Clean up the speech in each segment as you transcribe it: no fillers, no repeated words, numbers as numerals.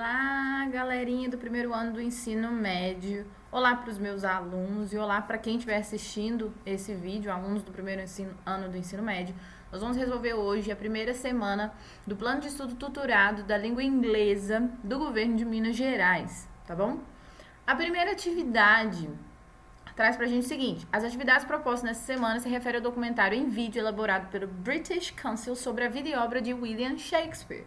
Olá, galerinha do primeiro ano do ensino médio. Olá para os meus alunos e olá para quem estiver assistindo esse vídeo, alunos do primeiro ano do ensino médio. Nós vamos resolver hoje a primeira semana do plano de estudo tutorado da língua inglesa do governo de Minas Gerais, tá bom? A primeira atividade traz pra gente o seguinte: as atividades propostas nessa semana se referem ao documentário em vídeo elaborado pelo British Council sobre a vida e obra de William Shakespeare.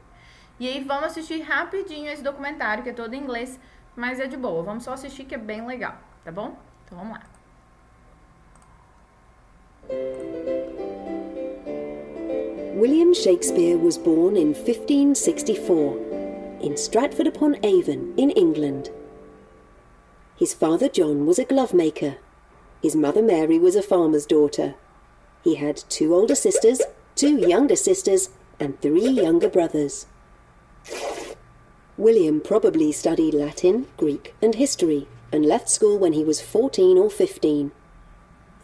E aí vamos assistir rapidinho esse documentário, que é todo em inglês, mas é de boa. Vamos só assistir, que é bem legal, tá bom? Então vamos lá. William Shakespeare was born in 1564 in Stratford-upon-Avon in England. His father John was a glove maker. His mother Mary was a farmer's daughter. He had 2 older sisters, 2 younger sisters, and 3 younger brothers. William probably studied Latin, Greek, and history, and left school when he was 14 or 15.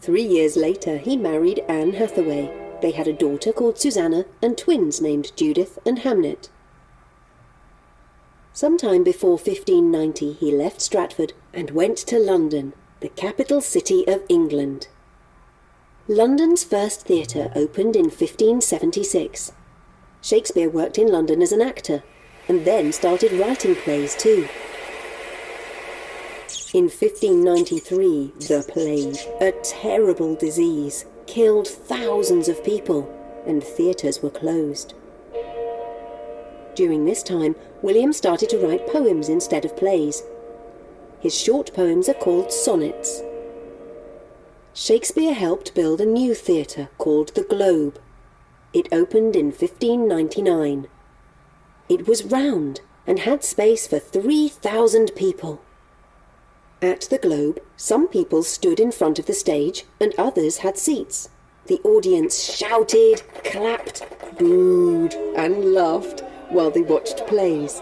3 years later, he married Anne Hathaway. They had a daughter called Susanna and twins named Judith and Hamnet. Sometime before 1590, he left Stratford and went to London, the capital city of England. London's first theatre opened in 1576. Shakespeare worked in London as an actor, and then started writing plays too. In 1593, the plague, a terrible disease, killed thousands of people, and theatres were closed. During this time, William started to write poems instead of plays. His short poems are called sonnets. Shakespeare helped build a new theatre called the Globe. It opened in 1599. It was round and had space for 3,000 people. At the Globe, some people stood in front of the stage and others had seats. The audience shouted, clapped, booed, and laughed while they watched plays.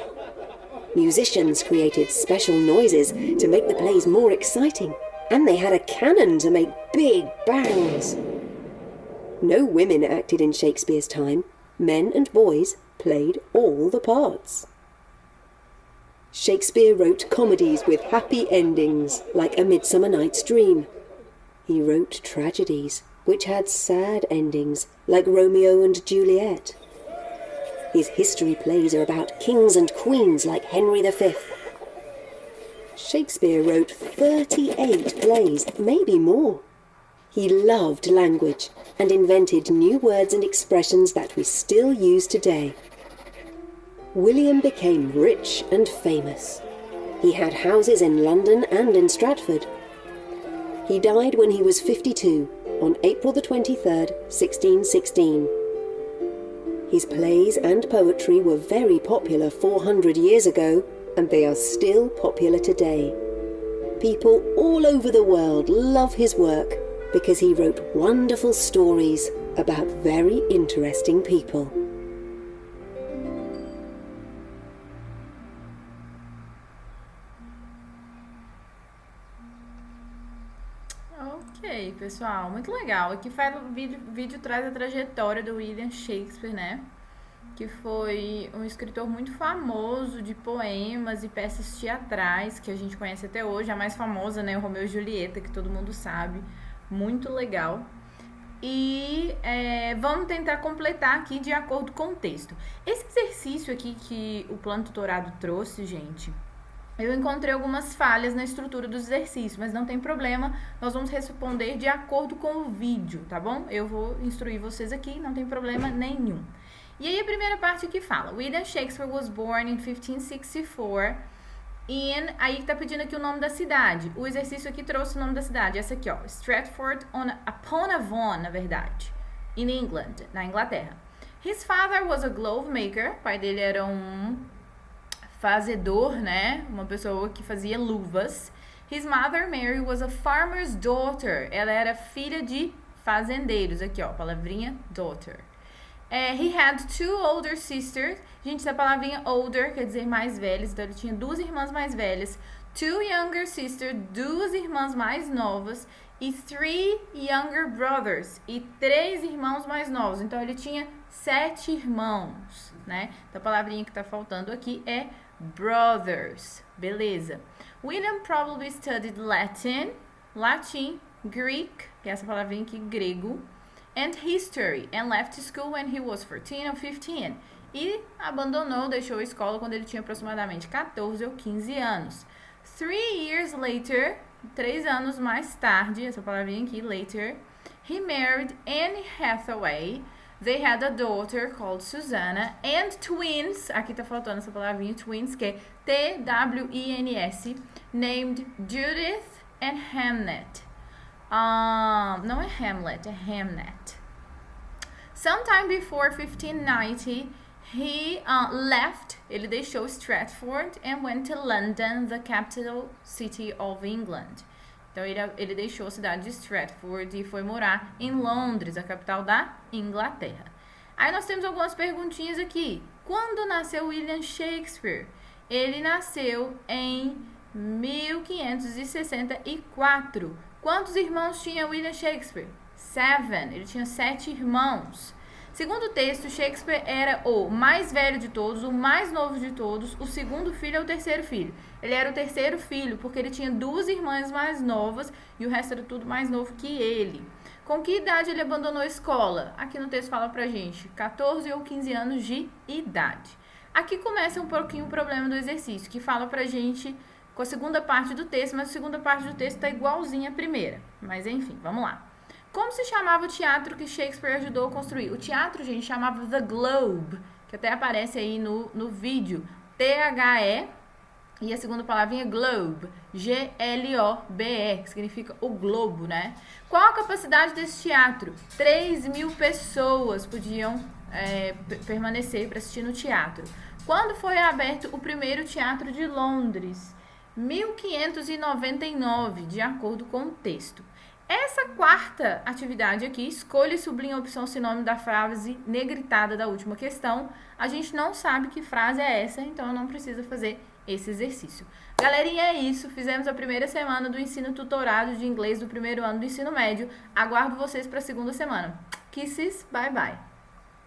Musicians created special noises to make the plays more exciting, and they had a cannon to make big bangs. No women acted in Shakespeare's time. Men and boys played all the parts. Shakespeare wrote comedies with happy endings, like A Midsummer Night's Dream. He wrote tragedies, which had sad endings, like Romeo and Juliet. His history plays are about kings and queens, like Henry V. Shakespeare wrote 38 plays, maybe more. He loved language and invented new words and expressions that we still use today. William became rich and famous. He had houses in London and in Stratford. He died when he was 52, on April the 23rd, 1616. His plays and poetry were very popular 400 years ago, and they are still popular today. People all over the world love his work because he wrote wonderful stories about very interesting people. Ok, pessoal, muito legal. Aqui faz o vídeo traz a trajetória do William Shakespeare, né? Que foi um escritor muito famoso de poemas e peças teatrais, que a gente conhece até hoje. A mais famosa, né? O Romeu e Julieta, que todo mundo sabe. Muito legal. E vamos tentar completar aqui de acordo com o texto. Esse exercício aqui que o plano tutorado trouxe, gente, eu encontrei algumas falhas na estrutura dos exercícios, mas não tem problema, nós vamos responder de acordo com o vídeo, tá bom? Eu vou instruir vocês aqui, não tem problema nenhum. E aí a primeira parte aqui fala: William Shakespeare was born in 1564 in... Aí tá pedindo aqui o nome da cidade. O exercício aqui trouxe o nome da cidade, essa aqui, ó, Stratford-upon-Avon, na verdade, in England, na Inglaterra. His father was a glove maker, o pai dele era um fazedor, né? Uma pessoa que fazia luvas. His mother, Mary, was a farmer's daughter. Ela era filha de fazendeiros. Aqui, ó, palavrinha daughter. He had 2 older sisters. Gente, essa palavrinha older quer dizer mais velhas. Então, ele tinha 2 irmãs mais velhas. 2 younger sisters, 2 irmãs mais novas. E 3 younger brothers. E 3 irmãos mais novos. Então, ele tinha 7 irmãos, né? Então, a palavrinha que tá faltando aqui é brothers. Beleza. William probably studied Latin, Greek, que é essa palavrinha aqui, grego, and history, and left school when he was 14 or 15. E abandonou, deixou a escola quando ele tinha aproximadamente 14 ou 15 anos. 3 years later, 3 anos mais tarde, essa palavrinha aqui, later, he married Anne Hathaway. They had a daughter called Susanna and twins, aqui tá faltando essa palavrinha, twins, que é T-W-I-N-S, named Judith and Hamnet. Não é Hamlet, é Hamnet. Sometime before 1590, he left, ele deixou Stratford and went to London, the capital city of England. Então, ele deixou a cidade de Stratford e foi morar em Londres, a capital da Inglaterra. Aí nós temos algumas perguntinhas aqui. Quando nasceu William Shakespeare? Ele nasceu em 1564. Quantos irmãos tinha William Shakespeare? 7. Ele tinha 7 irmãos. Segundo o texto, Shakespeare era o mais velho de todos, o mais novo de todos, o segundo filho é o terceiro filho. Ele era o terceiro filho porque ele tinha 2 irmãs mais novas e o resto era tudo mais novo que ele. Com que idade ele abandonou a escola? Aqui no texto fala pra gente, 14 ou 15 anos de idade. Aqui começa um pouquinho o problema do exercício, que fala pra gente com a segunda parte do texto, mas a segunda parte do texto tá igualzinha à primeira. Mas enfim, vamos lá. Como se chamava o teatro que Shakespeare ajudou a construir? O teatro, gente, chamava The Globe, que até aparece aí no vídeo. T-H-E e a segunda palavrinha Globe. G-L-O-B-E, que significa o globo, né? Qual a capacidade desse teatro? 3.000 pessoas podiam permanecer para assistir no teatro. Quando foi aberto o primeiro teatro de Londres? 1599, de acordo com o texto. Essa quarta atividade aqui, escolha e sublinha a opção sinônimo da frase negritada da última questão. A gente não sabe que frase é essa, então não precisa fazer esse exercício. Galerinha, é isso. Fizemos a primeira semana do ensino tutorado de inglês do primeiro ano do ensino médio. Aguardo vocês para a segunda semana. Kisses, bye bye.